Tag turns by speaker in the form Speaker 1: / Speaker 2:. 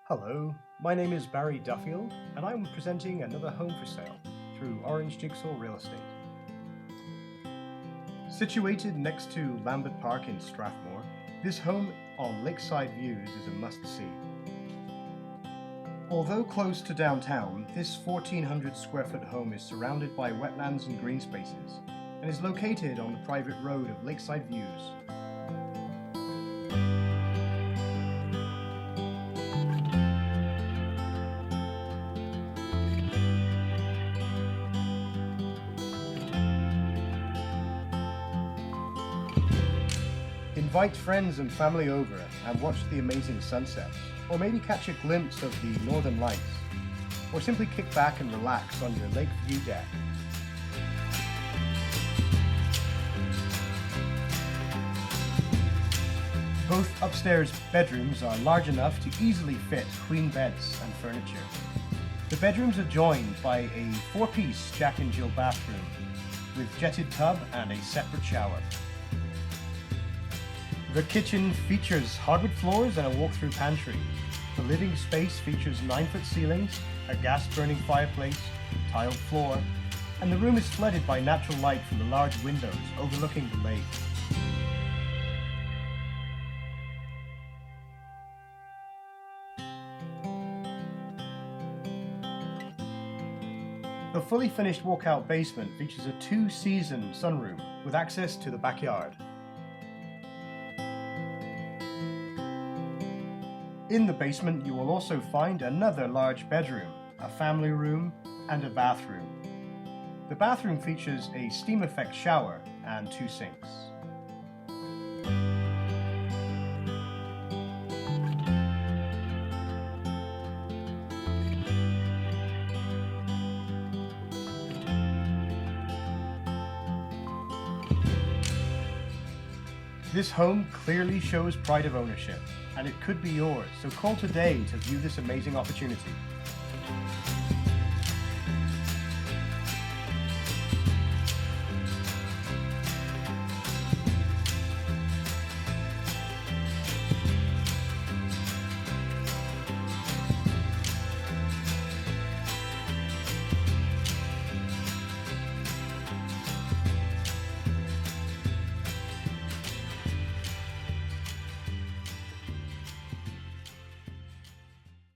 Speaker 1: Hello, my name is Barry Duffield, and I'm presenting another home for sale through Orange Jigsaw Real Estate. Situated next to Lambeth Park in Strathmore, this home on Lakeside Views is a must-see. Although close to downtown, this 1,400 square foot home is surrounded by wetlands and green spaces and is located on the private road of Lakeside Views. Invite friends and family over and watch the amazing sunsets, or maybe catch a glimpse of the northern lights, or simply kick back and relax on your lake view deck. Both upstairs bedrooms are large enough to easily fit queen beds and furniture. The bedrooms are joined by a 4-piece Jack and Jill bathroom with jetted tub and a separate shower. The kitchen features hardwood floors and a walk-through pantry. The living space features 9-foot ceilings, a gas-burning fireplace, tiled floor, and the room is flooded by natural light from the large windows overlooking the lake. The fully finished walkout basement features a 2-season sunroom with access to the backyard. In the basement, you will also find another large bedroom, a family room, and a bathroom. The bathroom features a steam effect shower and 2 sinks. This home clearly shows pride of ownership, and it could be yours, so call today to view this amazing opportunity.